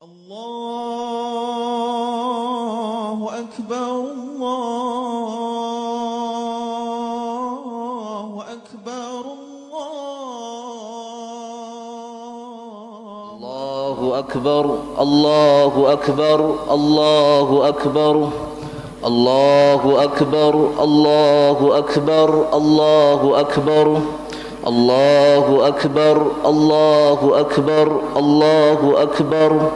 الله أكبر الله أكبر الله أكبر الله أكبر الله أكبر الله أكبر الله أكبر الله أكبر الله أكبر الله أكبر الله أكبر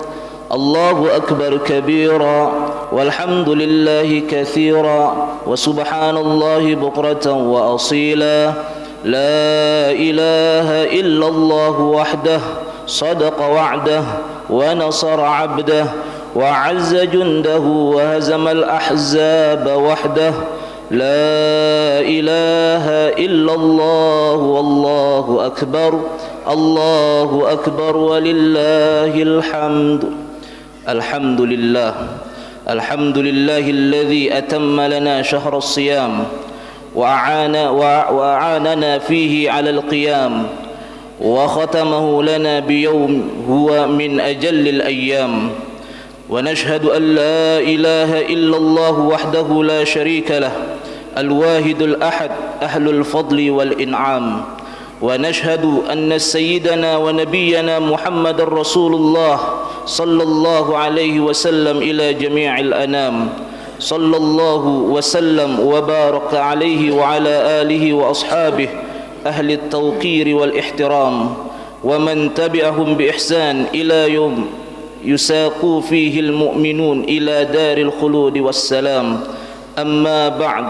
الله أكبر كبيرا والحمد لله كثيرا وسبحان الله بكرة وأصيلا لا إله إلا الله وحده صدق وعده ونصر عبده وعز جنده وهزم الأحزاب وحده لا إله إلا الله والله أكبر الله أكبر ولله الحمد الحمد لله الحمد لله الذي أتم لنا شهر الصيام وأعاننا فيه على القيام وختمه لنا بيوم هو من أجل الأيام ونشهد أن لا إله إلا الله وحده لا شريك له الواحد الأحد أهل الفضل والإنعام ونشهد أن سيدنا ونبينا محمد رسول الله صلى الله عليه وسلم إلى جميع الأنام صلى الله وسلم وبارك عليه وعلى آله وأصحابه أهل التوقير والاحترام ومن تبعهم بإحسان إلى يوم يساق فيه المؤمنون إلى دار الخلود والسلام أما بعد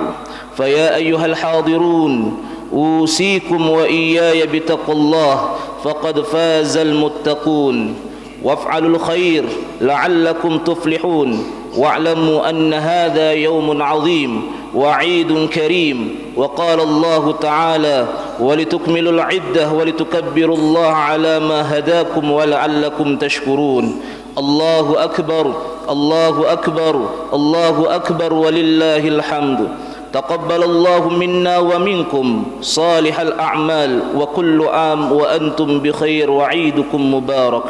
فيا أيها الحاضرون أوصيكم وإياي بتقوى الله فقد فاز المتقون وافعلوا الخير لعلكم تفلحون واعلموا أن هذا يوم عظيم وعيد كريم وقال الله تعالى ولتكملوا العدة ولتكبروا الله على ما هداكم ولعلكم تشكرون الله أكبر الله أكبر الله أكبر ولله الحمد تقبل الله منا ومنكم صالح الأعمال وكل عام وأنتم بخير وعيدكم مبارك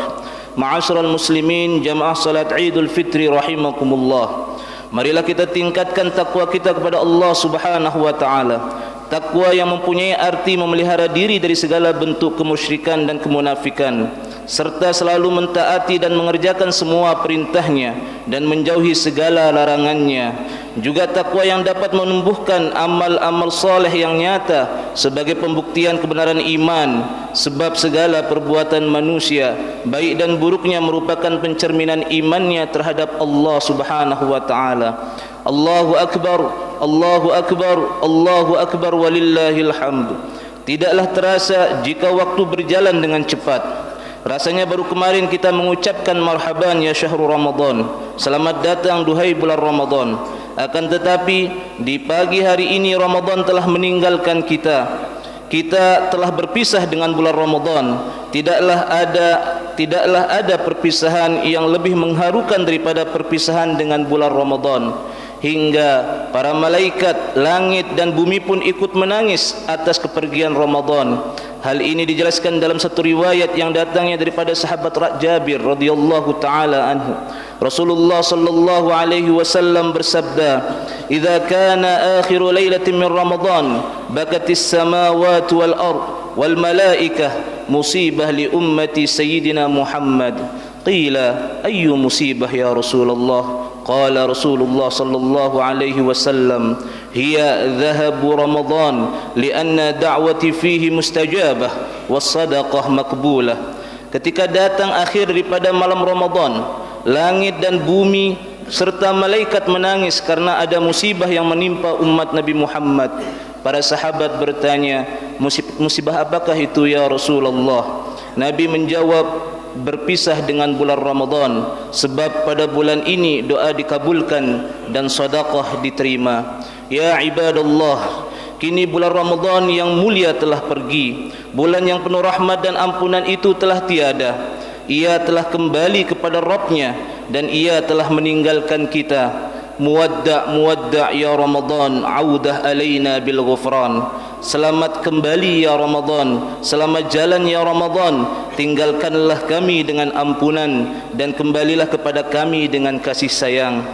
معاشر المسلمين jamaah salat Idul Fitri rahimakumullah. Marilah kita tingkatkan takwa kita kepada Allah Subhanahu wa taala. Takwa yang mempunyai arti memelihara diri dari segala bentuk kemusyrikan dan kemunafikan, serta selalu mentaati dan mengerjakan semua perintahnya dan menjauhi segala larangannya. Juga takwa yang dapat menumbuhkan amal-amal soleh yang nyata sebagai pembuktian kebenaran iman, sebab segala perbuatan manusia baik dan buruknya merupakan pencerminan imannya terhadap Allah Subhanahu wa taala. Allahu akbar, Allahu akbar, Allahu akbar walillahil hamd. Tidaklah terasa jika waktu berjalan dengan cepat. Rasanya baru kemarin kita mengucapkan marhaban ya syahrul Ramadan, selamat datang duhai bulan Ramadan. Akan tetapi di pagi hari ini Ramadan telah meninggalkan kita. Kita telah berpisah dengan bulan Ramadan. Tidaklah ada perpisahan yang lebih mengharukan daripada perpisahan dengan bulan Ramadan. Hingga para malaikat, langit dan bumi pun ikut menangis atas kepergian Ramadan. Hal ini dijelaskan dalam satu riwayat yang datangnya daripada sahabat Jabir radhiyallahu taala anhu. Rasulullah sallallahu alaihi wasallam bersabda, "Idza kana akhiru lailatin min Ramadan, bakatis samawati wal ard wal malaikah musibah li ummati sayyidina Muhammad." Qila, "Ayyu musibah ya Rasulullah?" Qala Rasulullah sallallahu alaihi wasallam, "Hiya dhahabu Ramadan lianna da'wati fihi mustajabah was sadaqah maqbulah." Ketika datang akhir daripada malam Ramadan, langit dan bumi serta malaikat menangis karena ada musibah yang menimpa umat Nabi Muhammad. Para sahabat bertanya, musibah apakah itu ya Rasulullah? Nabi menjawab, berpisah dengan bulan Ramadan, sebab pada bulan ini doa dikabulkan dan sedekah diterima. Ya ibadallah, kini bulan Ramadan yang mulia telah pergi. Bulan yang penuh rahmat dan ampunan itu telah tiada. Ia telah kembali kepada Rabbnya dan ia telah meninggalkan kita. Muwadda' ya Ramadan, audah alaina bil ghufran. Selamat kembali ya Ramadan, selamat jalan ya Ramadan, tinggalkanlah kami dengan ampunan dan kembalilah kepada kami dengan kasih sayang.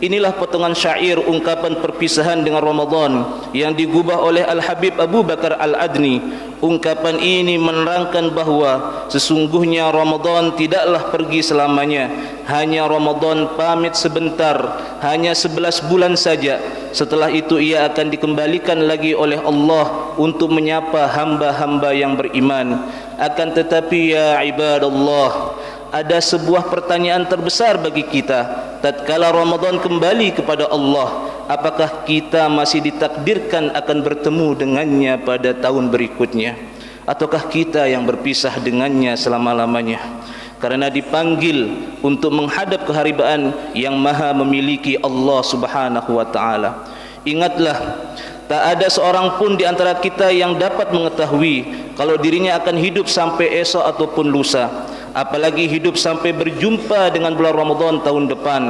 Inilah potongan syair ungkapan perpisahan dengan Ramadan yang digubah oleh Al-Habib Abu Bakar Al-Adni. Ungkapan ini menerangkan bahawa sesungguhnya Ramadan tidaklah pergi selamanya. Hanya Ramadan pamit sebentar, hanya 11 bulan saja. Setelah itu ia akan dikembalikan lagi oleh Allah untuk menyapa hamba-hamba yang beriman. Akan tetapi ya ibadallah, ada sebuah pertanyaan terbesar bagi kita. Tatkala Ramadan kembali kepada Allah, apakah kita masih ditakdirkan akan bertemu dengannya pada tahun berikutnya, ataukah kita yang berpisah dengannya selama-lamanya? Karena dipanggil untuk menghadap keharibaan yang maha memiliki Allah subhanahu wa ta'ala. Ingatlah, tak ada seorang pun di antara kita yang dapat mengetahui kalau dirinya akan hidup sampai esok ataupun lusa, apalagi hidup sampai berjumpa dengan bulan Ramadan tahun depan.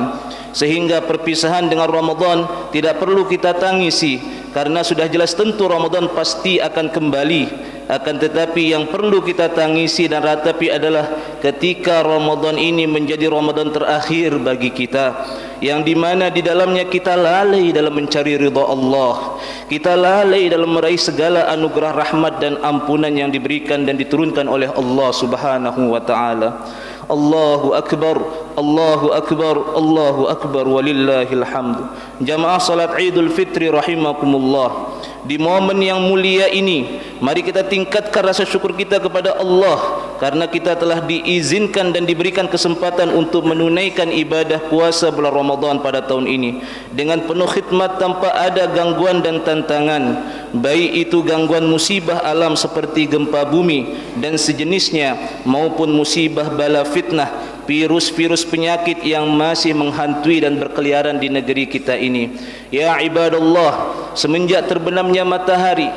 Sehingga perpisahan dengan Ramadan tidak perlu kita tangisi, karena sudah jelas tentu Ramadan pasti akan kembali. Akan tetapi yang perlu kita tangisi dan ratapi adalah ketika Ramadan ini menjadi Ramadan terakhir bagi kita, yang dimana di dalamnya kita lalai dalam mencari ridha Allah, kita lalai dalam meraih segala anugerah rahmat dan ampunan yang diberikan dan diturunkan oleh Allah subhanahu wa ta'ala. Allahu Akbar, Allahu Akbar, Allahu Akbar, walillahil hamdu. Jamaah salat Idul Fitri rahimakumullah, di momen yang mulia ini mari kita tingkatkan rasa syukur kita kepada Allah karena kita telah diizinkan dan diberikan kesempatan untuk menunaikan ibadah puasa bulan Ramadan pada tahun ini dengan penuh khidmat tanpa ada gangguan dan tantangan, baik itu gangguan musibah alam seperti gempa bumi dan sejenisnya maupun musibah bala fitnah, virus-virus penyakit yang masih menghantui dan berkeliaran di negeri kita ini. Ya ibadallah, semenjak terbenamnya matahari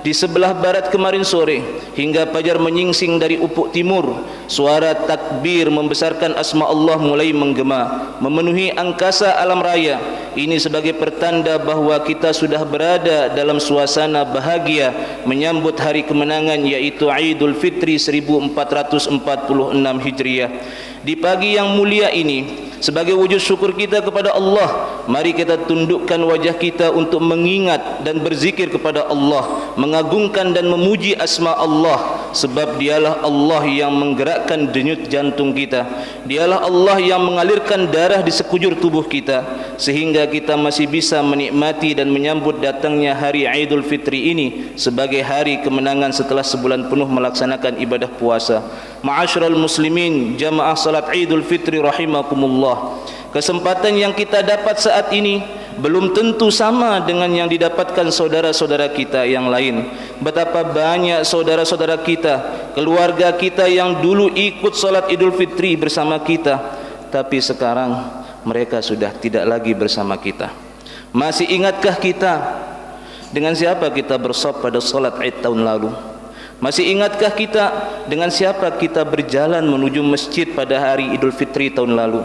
di sebelah barat kemarin sore hingga fajar menyingsing dari ufuk timur, suara takbir membesarkan asma Allah mulai menggema memenuhi angkasa alam raya. Ini sebagai pertanda bahawa kita sudah berada dalam suasana bahagia menyambut hari kemenangan, yaitu Idul Fitri 1446 Hijriah. Di pagi yang mulia ini, sebagai wujud syukur kita kepada Allah, mari kita tundukkan wajah kita untuk mengingat dan berzikir kepada Allah, mengagungkan dan memuji asma Allah, sebab dialah Allah yang menggerakkan denyut jantung kita, dialah Allah yang mengalirkan darah di sekujur tubuh kita, sehingga kita masih bisa menikmati dan menyambut datangnya hari Idul Fitri ini sebagai hari kemenangan setelah sebulan penuh melaksanakan ibadah puasa. Ma'asyiral muslimin, jamaah salat Idul Fitri rahimakumullah, kesempatan yang kita dapat saat ini belum tentu sama dengan yang didapatkan saudara-saudara kita yang lain. Betapa banyak saudara-saudara kita, keluarga kita yang dulu ikut salat Idul Fitri bersama kita, tapi sekarang mereka sudah tidak lagi bersama kita. Masih ingatkah kita dengan siapa kita bersaf pada salat Id tahun lalu? Masih ingatkah kita dengan siapa kita berjalan menuju masjid pada hari Idul Fitri tahun lalu?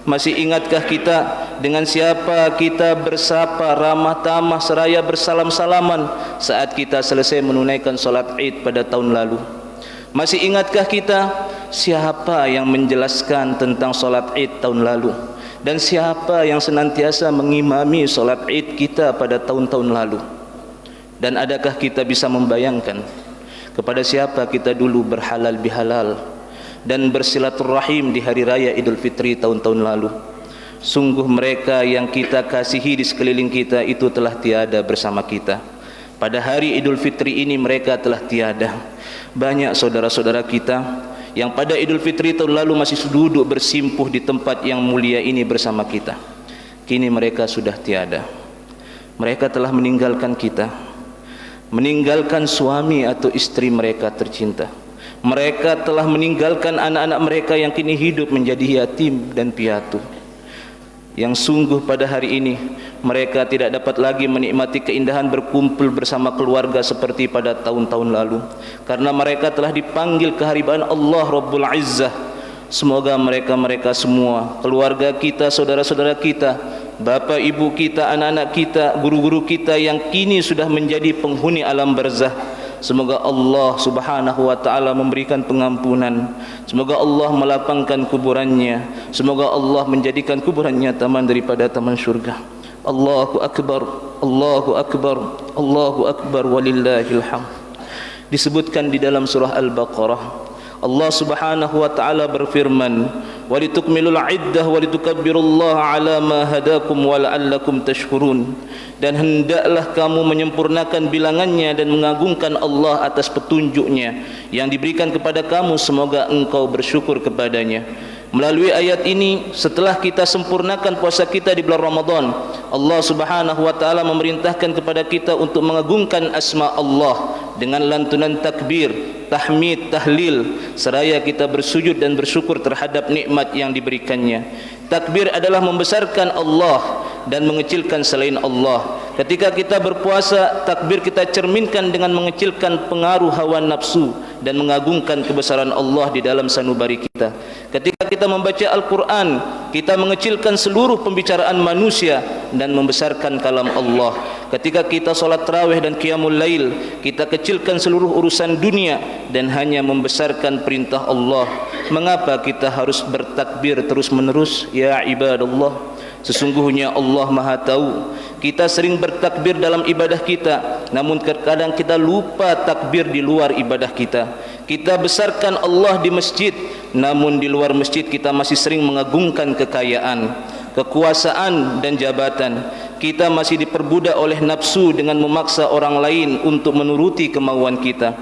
Masih ingatkah kita dengan siapa kita bersapa, ramah tamah, seraya bersalam-salaman saat kita selesai menunaikan salat Id pada tahun lalu? Masih ingatkah kita siapa yang menjelaskan tentang salat Id tahun lalu? Dan siapa yang senantiasa mengimami salat Id kita pada tahun-tahun lalu? Dan adakah kita bisa membayangkan kepada siapa kita dulu berhalal bihalal dan bersilaturahim di hari raya Idul Fitri tahun-tahun lalu? Sungguh mereka yang kita kasihi di sekeliling kita itu telah tiada bersama kita. Pada hari Idul Fitri ini mereka telah tiada. Banyak saudara-saudara kita yang pada Idul Fitri tahun lalu masih duduk bersimpuh di tempat yang mulia ini bersama kita, kini mereka sudah tiada. Mereka telah meninggalkan kita, meninggalkan suami atau istri mereka tercinta. Mereka telah meninggalkan anak-anak mereka yang kini hidup menjadi yatim dan piatu. Yang sungguh pada hari ini mereka tidak dapat lagi menikmati keindahan berkumpul bersama keluarga seperti pada tahun-tahun lalu, karena mereka telah dipanggil keharibaan Allah Rabbul Izzah. Semoga mereka semua, keluarga kita, saudara-saudara kita, bapak ibu kita, anak-anak kita, guru-guru kita yang kini sudah menjadi penghuni alam barzah, Semoga Allah Subhanahu wa taala memberikan pengampunan. Semoga Allah melapangkan kuburannya. Semoga Allah menjadikan kuburannya taman daripada taman syurga. Allahu akbar, Allahu akbar, Allahu akbar, walillahil hamd. Disebutkan di dalam surah Al-Baqarah, Allah Subhanahu wa taala berfirman, "Walitukmilul 'iddah walitukabbirullaha 'ala ma hadakum wa la'allakum tashkurun." Dan hendaklah kamu menyempurnakan bilangannya dan mengagungkan Allah atas petunjuknya yang diberikan kepada kamu, semoga engkau bersyukur kepadanya. Melalui ayat ini, setelah kita sempurnakan puasa kita di bulan Ramadan, Allah Subhanahu wa taala memerintahkan kepada kita untuk mengagungkan asma Allah dengan lantunan takbir, tahmid, tahlil, seraya kita bersujud dan bersyukur terhadap nikmat yang diberikannya. Takbir adalah membesarkan Allah dan mengecilkan selain Allah. Ketika kita berpuasa, takbir kita cerminkan dengan mengecilkan pengaruh hawa nafsu dan mengagungkan kebesaran Allah di dalam sanubari kita. Ketika kita membaca Al-Quran, kita mengecilkan seluruh pembicaraan manusia dan membesarkan kalam Allah. Ketika kita solat tarawih dan qiyamul lail, kita kecilkan seluruh urusan dunia dan hanya membesarkan perintah Allah. Mengapa kita harus bertakbir terus menerus? Ya ibadallah, sesungguhnya Allah Maha tahu. Kita sering bertakbir dalam ibadah kita, namun terkadang kita lupa takbir di luar ibadah kita. Kita besarkan Allah di masjid, namun di luar masjid kita masih sering mengagungkan kekayaan, kekuasaan dan jabatan. Kita masih diperbudak oleh nafsu dengan memaksa orang lain untuk menuruti kemauan kita.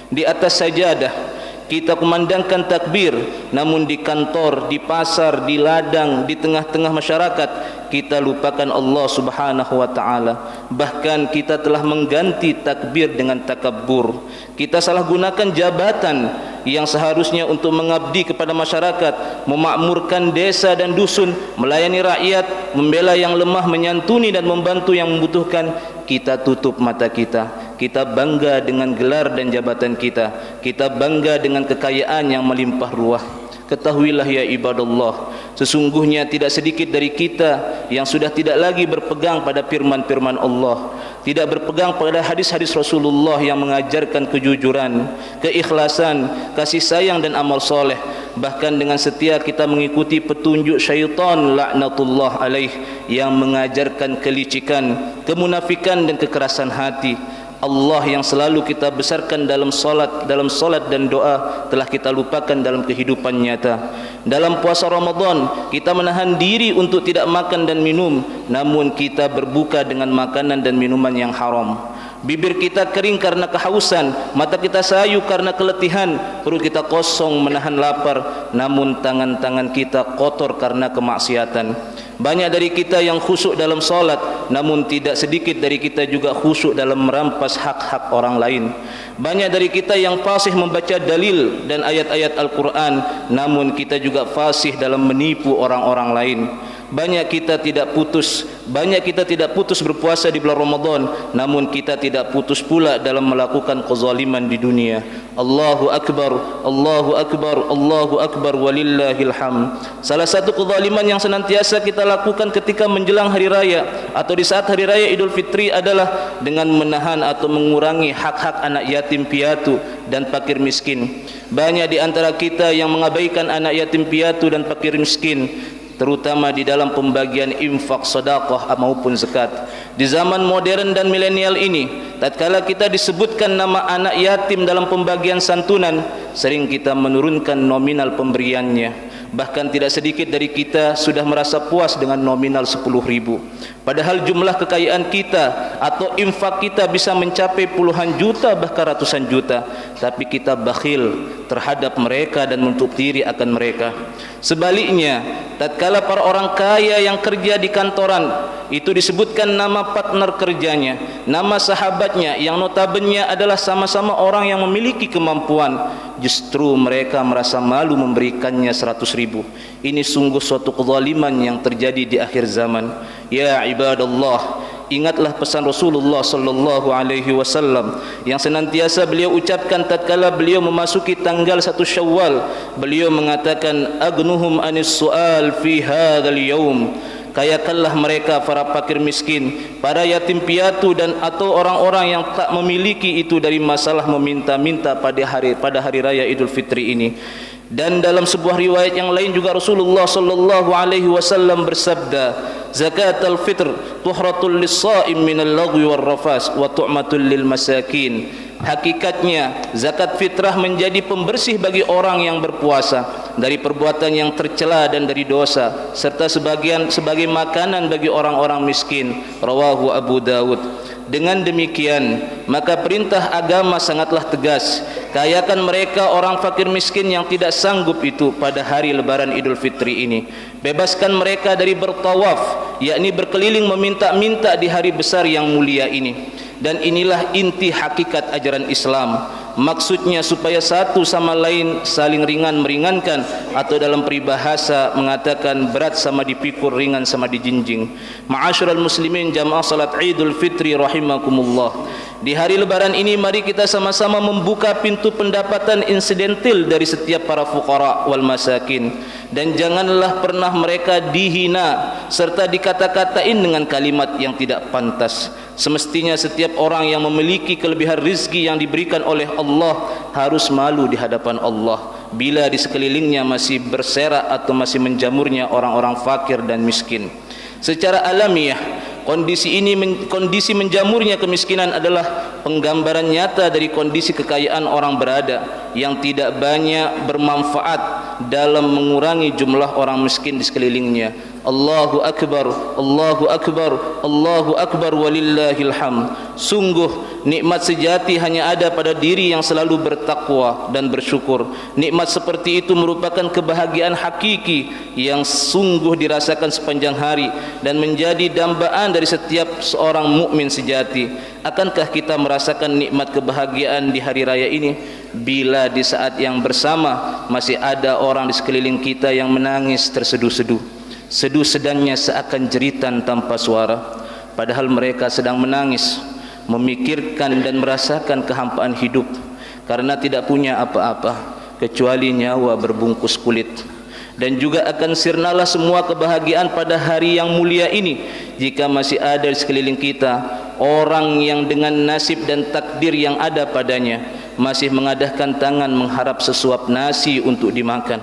Di atas sajadah kita kumandangkan takbir, namun di kantor, di pasar, di ladang, di tengah-tengah masyarakat kita lupakan Allah Subhanahu wa taala. Bahkan kita telah mengganti takbir dengan takabbur. Kita salah gunakan jabatan yang seharusnya untuk mengabdi kepada masyarakat, memakmurkan desa dan dusun, melayani rakyat, membela yang lemah, menyantuni dan membantu yang membutuhkan. Kita tutup mata kita. Kita bangga dengan gelar dan jabatan kita. Kita bangga dengan kekayaan yang melimpah ruah. Ketahuilah ya ibadallah, sesungguhnya tidak sedikit dari kita yang sudah tidak lagi berpegang pada firman-firman Allah, tidak berpegang pada hadis-hadis Rasulullah yang mengajarkan kejujuran, keikhlasan, kasih sayang dan amal soleh. Bahkan dengan setia kita mengikuti petunjuk syaitan laknatullah alaih yang mengajarkan kelicikan, kemunafikan dan kekerasan hati. Allah yang selalu kita besarkan dalam solat dan doa telah kita lupakan dalam kehidupan nyata. Dalam puasa Ramadan kita menahan diri untuk tidak makan dan minum, namun kita berbuka dengan makanan dan minuman yang haram. Bibir kita kering karena kehausan, mata kita sayu karena keletihan, perut kita kosong menahan lapar, namun tangan-tangan kita kotor karena kemaksiatan. Banyak dari kita yang khusyuk dalam solat, namun tidak sedikit dari kita juga khusyuk dalam merampas hak-hak orang lain. Banyak dari kita yang fasih membaca dalil dan ayat-ayat Al-Quran, namun kita juga fasih dalam menipu orang-orang lain. Banyak kita tidak putus berpuasa di bulan Ramadan, namun kita tidak putus pula dalam melakukan kezaliman di dunia. Allahu akbar, Allahu akbar, Allahu akbar, walillahil hamd. Salah satu kezaliman yang senantiasa kita lakukan ketika menjelang hari raya atau di saat hari raya Idul Fitri adalah dengan menahan atau mengurangi hak-hak anak yatim piatu dan fakir miskin. Banyak di antara kita yang mengabaikan anak yatim piatu dan fakir miskin, terutama di dalam pembagian infak, sedekah maupun zakat. Di zaman modern dan milenial ini, tatkala kita disebutkan nama anak yatim dalam pembagian santunan, sering kita menurunkan nominal pemberiannya. Bahkan tidak sedikit dari kita sudah merasa puas dengan nominal 10.000. Padahal jumlah kekayaan kita atau infak kita bisa mencapai puluhan juta bahkan ratusan juta, tapi kita bakhil terhadap mereka dan menutup diri akan mereka. Sebaliknya, tatkala para orang kaya yang kerja di kantoran itu disebutkan nama partner kerjanya, nama sahabatnya yang notabene adalah sama-sama orang yang memiliki kemampuan, justru mereka merasa malu memberikannya 100.000. Ini sungguh suatu kezaliman yang terjadi di akhir zaman. Ya ibadallah, ingatlah pesan Rasulullah sallallahu alaihi wasallam yang senantiasa beliau ucapkan tatkala beliau memasuki tanggal 1 Syawal. Beliau mengatakan, agnuhum anis sual fi hadzal yaum. kayakanlah mereka para fakir miskin, para yatim piatu dan atau orang-orang yang tak memiliki itu dari masalah meminta-minta pada hari raya Idul Fitri ini. Dan dalam sebuah riwayat yang lain juga Rasulullah sallallahu alaihi wasallam bersabda, zakatul fitr tuhratul lis-shaim minal lagwi war rafas wa tu'matul lil masakin. Hakikatnya zakat fitrah menjadi pembersih bagi orang yang berpuasa dari perbuatan yang tercela dan dari dosa, serta sebagai makanan bagi orang-orang miskin. Rawahu Abu Dawud. Dengan demikian, maka perintah agama sangatlah tegas. Kayakan mereka orang fakir miskin yang tidak sanggup itu pada hari lebaran Idul Fitri ini. Bebaskan mereka dari bertawaf, yakni berkeliling meminta-minta di hari besar yang mulia ini. Dan inilah inti hakikat ajaran Islam. Maksudnya supaya satu sama lain saling ringan meringankan, atau dalam peribahasa mengatakan berat sama dipikul, ringan sama dijinjing. Ma'asyiral muslimin jamaah salat Idul Fitri rahimakumullah. Di hari lebaran ini mari kita sama-sama membuka pintu pendapatan insidentil dari setiap para fuqara wal masakin, dan janganlah pernah mereka dihina serta dikata-katain dengan kalimat yang tidak pantas. Semestinya setiap orang yang memiliki kelebihan rizki yang diberikan oleh Allah harus malu di hadapan Allah bila di sekelilingnya masih berserak atau masih menjamurnya orang-orang fakir dan miskin. Secara alamiah, kondisi menjamurnya kemiskinan adalah penggambaran nyata dari kondisi kekayaan orang berada yang tidak banyak bermanfaat dalam mengurangi jumlah orang miskin di sekelilingnya. Allahu Akbar, Allahu Akbar, Allahu Akbar walillahil hamd. Sungguh nikmat sejati hanya ada pada diri yang selalu bertakwa dan bersyukur. Nikmat seperti itu merupakan kebahagiaan hakiki yang sungguh dirasakan sepanjang hari dan menjadi dambaan dari setiap seorang mukmin sejati. Akankah kita merasakan nikmat kebahagiaan di hari raya ini bila di saat yang bersama masih ada orang di sekeliling kita yang menangis terseduh-seduh? Seduh sedangnya seakan jeritan tanpa suara, padahal mereka sedang menangis, memikirkan dan merasakan kehampaan hidup karena tidak punya apa-apa kecuali nyawa berbungkus kulit. Dan juga akan sirnalah semua kebahagiaan pada hari yang mulia ini jika masih ada di sekeliling kita orang yang dengan nasib dan takdir yang ada padanya masih mengadahkan tangan mengharap sesuap nasi untuk dimakan,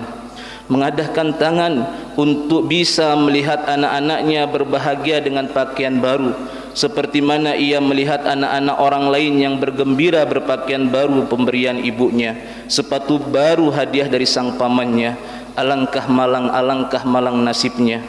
mengadahkan tangan untuk bisa melihat anak-anaknya berbahagia dengan pakaian baru, seperti mana ia melihat anak-anak orang lain yang bergembira berpakaian baru pemberian ibunya, sepatu baru hadiah dari sang pamannya. Alangkah malang nasibnya.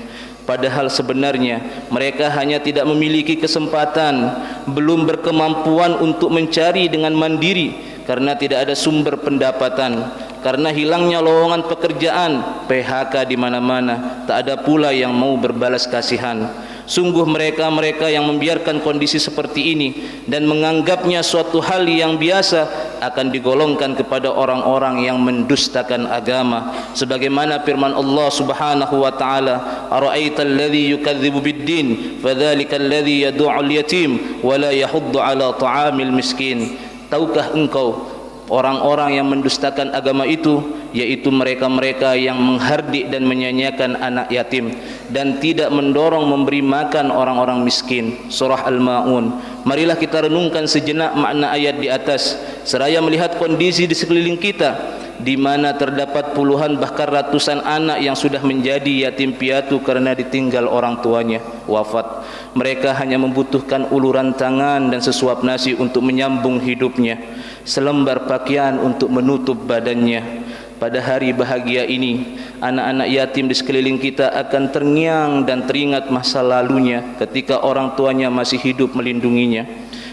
Padahal sebenarnya mereka hanya tidak memiliki kesempatan, belum berkemampuan untuk mencari dengan mandiri karena tidak ada sumber pendapatan, karena hilangnya lowongan pekerjaan, PHK di mana-mana, tak ada pula yang mau berbalas kasihan. Sungguh mereka yang membiarkan kondisi seperti ini dan menganggapnya suatu hal yang biasa akan digolongkan kepada orang-orang yang mendustakan agama, sebagaimana firman Allah Subhanahu wa taala, ara'aital ladzi yukadzibu bid-din fadzalikal ladzi yad'ul yatim wa la yahuddu 'ala ta'amil miskin. Tahukah engkau orang-orang yang mendustakan agama itu, yaitu mereka-mereka yang menghardik dan menyanyiakan anak yatim dan tidak mendorong memberi makan orang-orang miskin. Surah Al-Ma'un. Marilah kita renungkan sejenak makna ayat di atas seraya melihat kondisi di sekeliling kita di mana terdapat puluhan bahkan ratusan anak yang sudah menjadi yatim piatu karena ditinggal orang tuanya wafat. Mereka hanya membutuhkan uluran tangan dan sesuap nasi untuk menyambung hidupnya, selembar pakaian untuk menutup badannya. Pada hari bahagia ini, anak-anak yatim di sekeliling kita akan terngiang dan teringat masa lalunya ketika orang tuanya masih hidup melindunginya.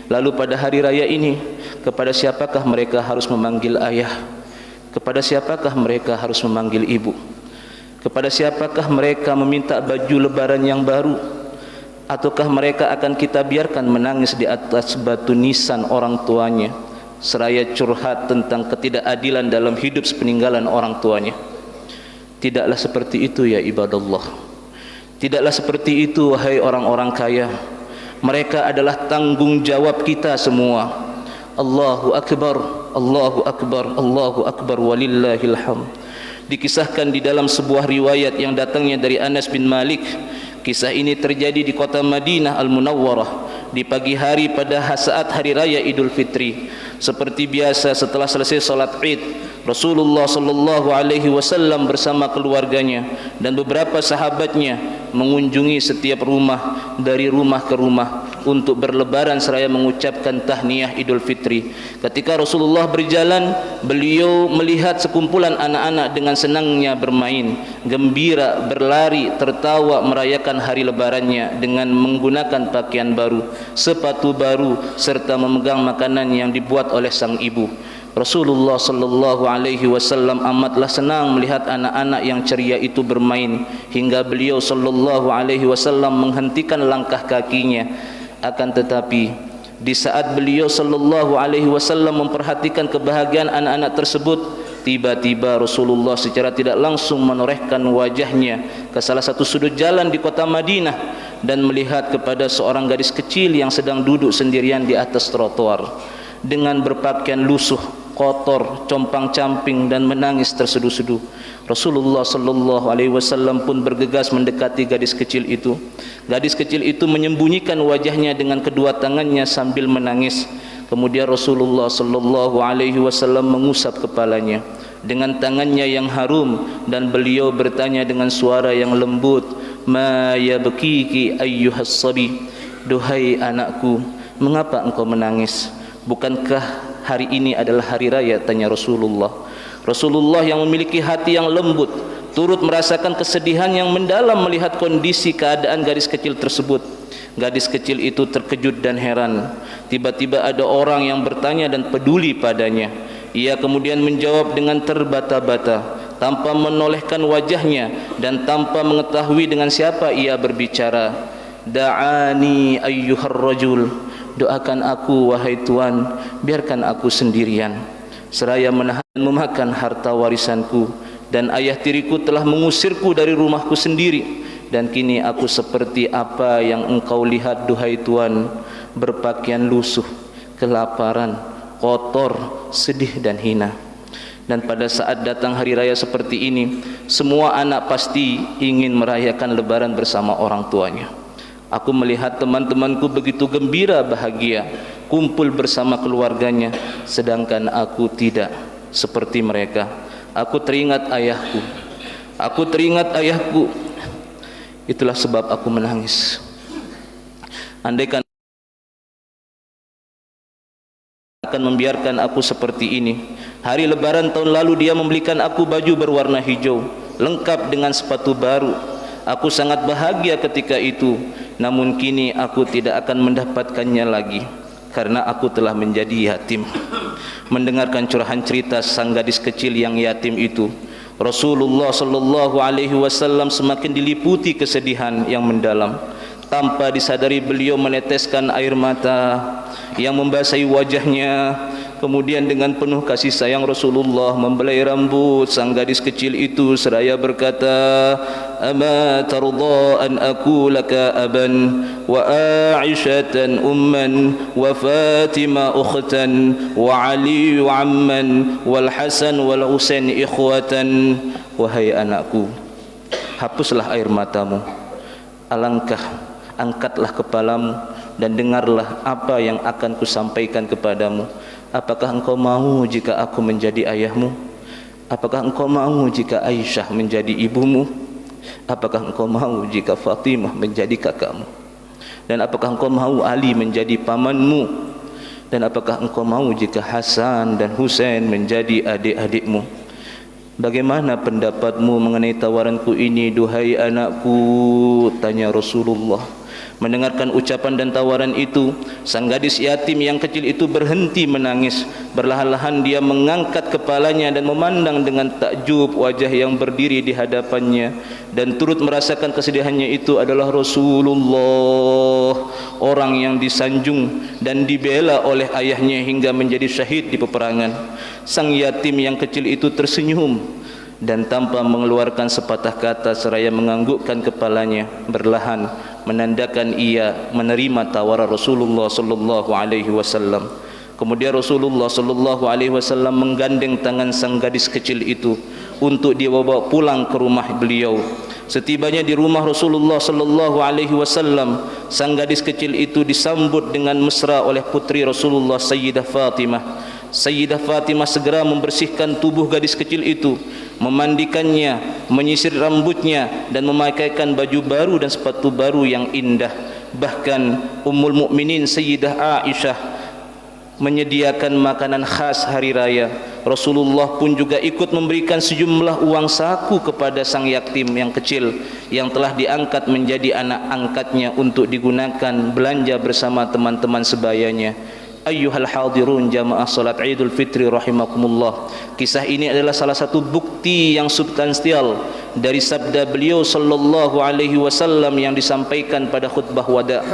Lalu pada hari raya ini, kepada siapakah mereka harus memanggil ayah? Kepada siapakah mereka harus memanggil ibu? Kepada siapakah mereka meminta baju lebaran yang baru? Ataukah mereka akan kita biarkan menangis di atas batu nisan orang tuanya, seraya curhat tentang ketidakadilan dalam hidup sepeninggalan orang tuanya? Tidaklah seperti itu ya ibadallah. Tidaklah seperti itu wahai orang-orang kaya. Mereka adalah tanggung jawab kita semua. Allahu Akbar, Allahu Akbar, Allahu Akbar walillahil hamd. Dikisahkan di dalam sebuah riwayat yang datangnya dari Anas bin Malik, Kisah ini terjadi di kota Madinah Al-Munawwarah di pagi hari pada saat hari raya Idul Fitri. Seperti biasa setelah selesai salat Id, Rasulullah sallallahu alaihi wasallam bersama keluarganya dan beberapa sahabatnya mengunjungi setiap rumah dari rumah ke rumah untuk berlebaran seraya mengucapkan tahniah Idul Fitri. Ketika Rasulullah berjalan, beliau melihat sekumpulan anak-anak dengan senangnya bermain, gembira, berlari, tertawa merayakan hari lebarannya dengan menggunakan pakaian baru, sepatu baru serta memegang makanan yang dibuat oleh sang ibu. Rasulullah sallallahu alaihi wasallam amatlah senang melihat anak-anak yang ceria itu bermain hingga beliau sallallahu alaihi wasallam menghentikan langkah kakinya. Akan tetapi di saat beliau sallallahu alaihi wasallam memperhatikan kebahagiaan anak-anak tersebut, tiba-tiba Rasulullah secara tidak langsung menorehkan wajahnya ke salah satu sudut jalan di kota Madinah dan melihat kepada seorang gadis kecil yang sedang duduk sendirian di atas trotoar dengan berpakaian lusuh, kotor, compang-camping dan menangis terseduh-seduh. Rasulullah sallallahu alaihi wasallam pun bergegas mendekati gadis kecil itu. Gadis kecil itu menyembunyikan wajahnya dengan kedua tangannya sambil menangis. Kemudian Rasulullah sallallahu alaihi wasallam mengusap kepalanya dengan tangannya yang harum dan beliau bertanya dengan suara yang lembut, "Ma yabkiki ayyuhas sabi?" Duhai anakku, mengapa engkau menangis? Bukankah hari ini adalah hari raya? Tanya Rasulullah. Rasulullah yang memiliki hati yang lembut turut merasakan kesedihan yang mendalam melihat kondisi keadaan gadis kecil tersebut. Gadis kecil itu terkejut dan heran. Tiba-tiba ada orang yang bertanya dan peduli padanya. Ia kemudian menjawab dengan terbata-bata, tanpa menolehkan wajahnya dan tanpa mengetahui dengan siapa ia berbicara. "Da'ani ayyuhar rajul." Doakan aku wahai Tuan, biarkan aku sendirian. Seraya menahan dan memakan harta warisanku, dan ayah tiriku telah mengusirku dari rumahku sendiri, dan kini aku seperti apa yang engkau lihat duhai Tuan, berpakaian lusuh, kelaparan, kotor, sedih dan hina. Dan pada saat datang hari raya seperti ini, semua anak pasti ingin merayakan lebaran bersama orang tuanya. Aku melihat teman-temanku begitu gembira, bahagia, kumpul bersama keluarganya, sedangkan aku tidak seperti mereka. Aku teringat ayahku. Aku teringat ayahku. Itulah sebab aku menangis. Andaikan akan membiarkan aku seperti ini. Hari lebaran tahun lalu dia membelikan aku baju berwarna hijau, lengkap dengan sepatu baru. Aku sangat bahagia ketika itu, namun kini aku tidak akan mendapatkannya lagi karena aku telah menjadi yatim. Mendengarkan curahan cerita sang gadis kecil yang yatim itu, Rasulullah sallallahu alaihi wasallam semakin diliputi kesedihan yang mendalam. Tanpa disadari beliau meneteskan air mata yang membasahi wajahnya. Kemudian dengan penuh kasih sayang Rasulullah membelai rambut sang gadis kecil itu seraya berkata, "Ama tarda an akulaka aban wa Aisyatan umman wa Fatimah ukhtan wa Ali amman wal Hasan wal Husain ikhwatan." Wahai anakku, hapuslah air matamu, angkatlah kepalamu dan dengarlah apa yang akan kusampaikan kepadamu. Apakah engkau mahu jika aku menjadi ayahmu? Apakah engkau mahu jika Aisyah menjadi ibumu? Apakah engkau mahu jika Fatimah menjadi kakakmu? Dan apakah engkau mahu Ali menjadi pamanmu? Dan apakah engkau mahu jika Hasan dan Husain menjadi adik-adikmu? Bagaimana pendapatmu mengenai tawaranku ini, duhai anakku? Tanya Rasulullah. Mendengarkan ucapan dan tawaran itu, sang gadis yatim yang kecil itu berhenti menangis. Perlahan-lahan dia mengangkat kepalanya dan memandang dengan takjub wajah yang berdiri di hadapannya, dan turut merasakan kesedihannya itu adalah Rasulullah, orang yang disanjung dan dibela oleh ayahnya hingga menjadi syahid di peperangan. Sang yatim yang kecil itu tersenyum dan tanpa mengeluarkan sepatah kata seraya menganggukkan kepalanya, berlahan menandakan ia menerima tawaran Rasulullah sallallahu alaihi wasallam. Kemudian Rasulullah sallallahu alaihi wasallam menggandeng tangan sang gadis kecil itu untuk dibawa pulang ke rumah beliau. Setibanya di rumah Rasulullah sallallahu alaihi wasallam, sang gadis kecil itu disambut dengan mesra oleh putri Rasulullah Sayyidah Fatimah. Sayyidah Fatimah segera membersihkan tubuh gadis kecil itu, memandikannya, menyisir rambutnya dan memakaikan baju baru dan sepatu baru yang indah. Bahkan Ummul Mukminin Sayyidah Aisyah menyediakan makanan khas hari raya. Rasulullah pun juga ikut memberikan sejumlah uang saku kepada sang yatim yang kecil yang telah diangkat menjadi anak angkatnya untuk digunakan belanja bersama teman-teman sebayanya. Ayyuhal hadirun jamaah salat Idul Fitri rahimakumullah. Kisah ini adalah salah satu bukti yang substansial dari sabda beliau sallallahu alaihi wasallam yang disampaikan pada khutbah wada.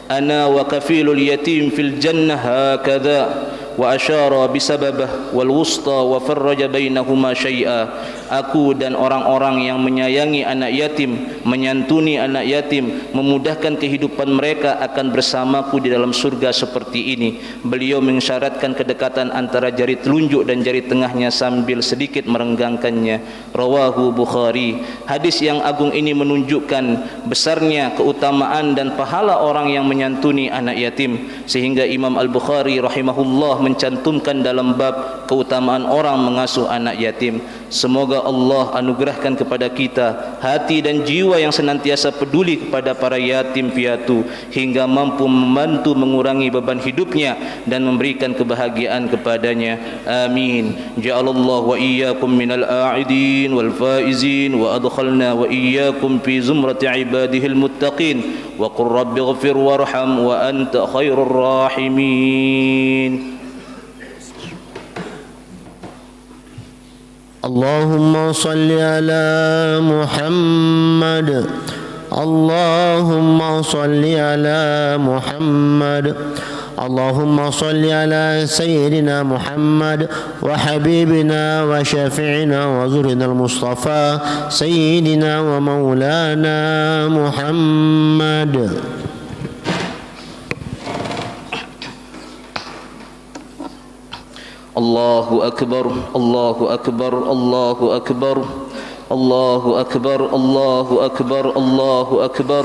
Ana wa kafilul yatim fil jannah hakadha wa asyara bisababah wal wusta wa farraja bainahuma syai'a. Aku dan orang-orang yang menyayangi anak yatim, menyantuni anak yatim, memudahkan kehidupan mereka akan bersamaku di dalam surga seperti ini. Beliau mensyaratkan kedekatan antara jari telunjuk dan jari tengahnya sambil sedikit merenggangkannya. Rawahu Bukhari. Hadis yang agung ini menunjukkan besarnya keutamaan dan pahala orang yang menyantuni anak yatim, sehingga Imam Al-Bukhari rahimahullah mencantumkan dalam bab keutamaan orang mengasuh anak yatim. Semoga Allah anugerahkan kepada kita hati dan jiwa yang senantiasa peduli kepada para yatim piatu hingga mampu membantu mengurangi beban hidupnya dan memberikan kebahagiaan kepadanya. Amin. Ja'alallahu wa iyyakum minal a'idin wal faizin wa adkhalna wa iyyakum fi zumrati ibadihil muttaqin wa qur rabbighfir warham wa anta khairur rahimin. اللهم صل على محمد اللهم صل على محمد اللهم صل على سيدنا محمد وحبيبنا وشفيعنا وزرنا المصطفى سيدنا ومولانا محمد. Allahu akbar, Allahu akbar, Allahu akbar, Allahu akbar, Allahu akbar, Allahu akbar,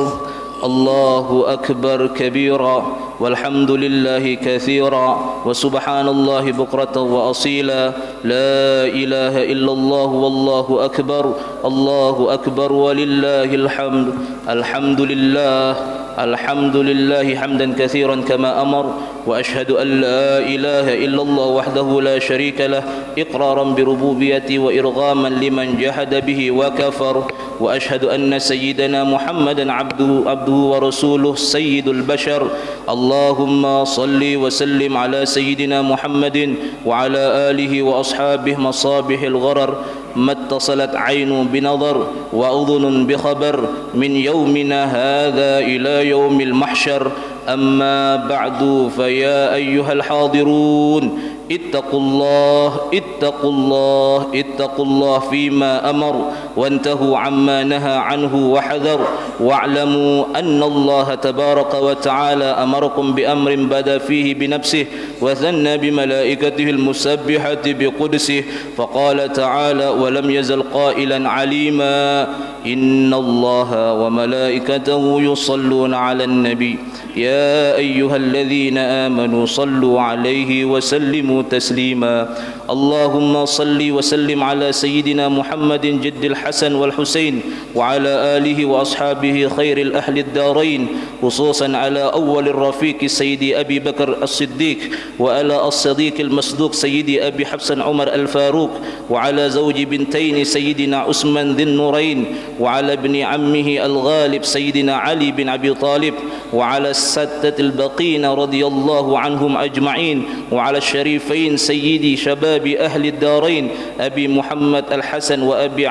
Allahu akbar kabira walhamdulillahi kathira wa subhanallahi bukratan wa asila. La ilaha illallah wallahu akbar, Allahu akbar walillahil hamd. Alhamdulillah الحمد لله حمدا كثيرا كما أمر وأشهد أن لا إله إلا الله وحده لا شريك له إقرارا بربوبيته وإرغاما لمن جحد به وكفر وأشهد أن سيدنا محمدا عبده ورسوله سيد البشر. اللهم صل وسلم على سيدنا محمد وعلى آله وأصحابه مصابيح الغرر ما اتصلت عين بنظر وأذن بخبر من يومنا هذا إلى يوم المحشر. أما بعد فيا أيها الحاضرون اتقوا الله اتقوا الله اتقوا الله فيما أمر وانتهوا عما نهى عنه وحذر واعلموا أن الله تبارك وتعالى أمركم بأمر بدأ فيه بنفسه وثنى بملائكته المسبحة بقدسه فقال تعالى ولم يزل قائلا عليما إن الله وملائكته يصلون على النبي يا أيها الذين آمنوا صلوا عليه وسلموا تسليما. اللهم صل وسلم على سيدنا محمد جد الحسن والحسين وعلى آله وأصحابه خير الأهل الدارين خصوصا على أول الرفيق سيدي أبي بكر الصديق وعلى الصديق المصدوق سيدي أبي حفص عمر الفاروق وعلى زوج بنتين سيدنا عثمان ذي النورين وعلى ابن عمه الغالب سيدنا علي بن أبي طالب وعلى الستة البقين رضي الله عنهم أجمعين وعلى الشريفين سيدي شباب أهل الدارين أبي محمد الحسن وأبي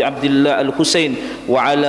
عبد الله الحسين وعلى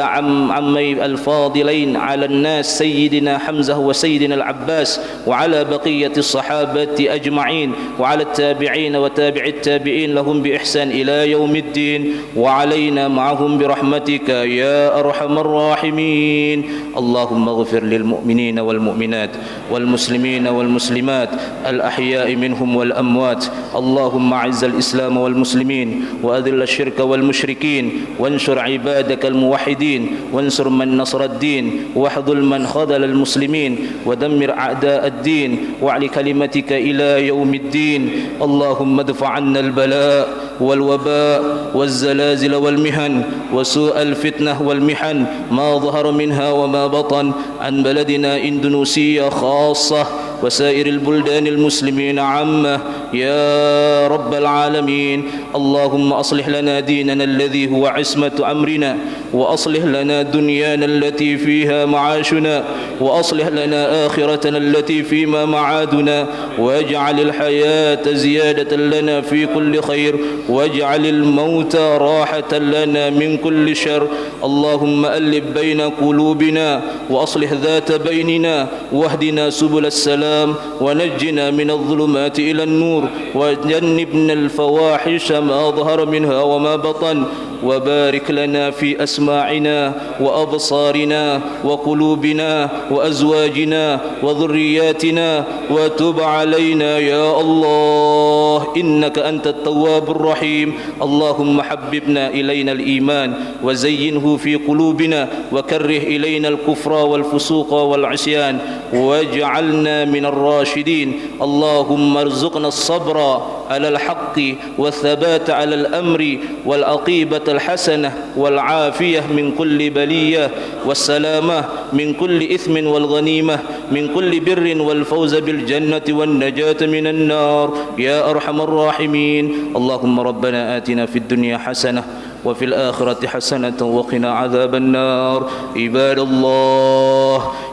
عمي الفاضلين على الناس سيدنا حمزة وسيدنا العباس وعلى بقية الصحابة أجمعين وعلى التابعين وتابع التابعين لهم بإحسان إلى يوم الدين وعلينا معهم برحمتك يا أرحم الراحمين. اللهم اغفر للمؤمنين والمؤمنات والمسلمين والمسلمات الأحياء منهم والأموات. اللهم أعز الإسلام والمسلمين وأذل الشرك والمشركين وانشر عبادك الموحدين وانصر من نصر الدين واحذل من خذل المسلمين ودمر أعداء الدين واعل كلمتك إلى يوم الدين. اللهم ادفع عنا البلاء والوباء والزلازل والمحن وسوء الفتنة والمحن ما ظهر منها وما بطن عن بلدنا إندونيسيا خاصة وسائر البلدان المسلمين عامة يا رب العالمين. اللهم أصلح لنا ديننا الذي هو عصمة أمرنا وأصلح لنا دنيانا التي فيها معاشنا وأصلح لنا آخرتنا التي فيما معادنا واجعل الحياة زيادة لنا في كل خير واجعل الموت راحة لنا من كل شر. اللهم ألف بين قلوبنا وأصلح ذات بيننا واهدنا سبل السلام ونجنا من الظلمات إلى النور وجنبنا الفواحش ما ظهر منها وما بطن وبارك لنا في أسماعنا وأبصارنا وقلوبنا وأزواجنا وذرياتنا وتب علينا يا الله إنك أنت التواب الرحيم. اللهم حببنا إلينا الإيمان وزينه في قلوبنا وكره إلينا الكفر والفسوق والعصيان واجعلنا من الراشدين. اللهم ارزقنا الصبر على الحق والثبات على الأمر والعقيبة الحسنة والعافية من كل بلية والسلامة من كل إثم والغنيمة من كل بر والفوز بالجنة والنجاة من النار يا أرحم الراحمين. اللهم ربنا آتنا في الدنيا حسنة وفي الآخرة حسنة وقنا عذاب النار.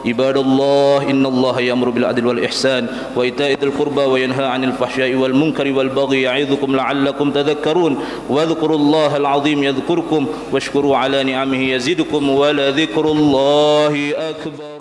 عباد الله إن الله يأمر بالعدل والإحسان وإيتاء ذي القربى وينهى عن الفحشاء والمنكر والبغي يعظكم لعلكم تذكرون. واذكروا الله العظيم يذكركم واشكروا على نعمه يزدكم ولذكر الله أكبر.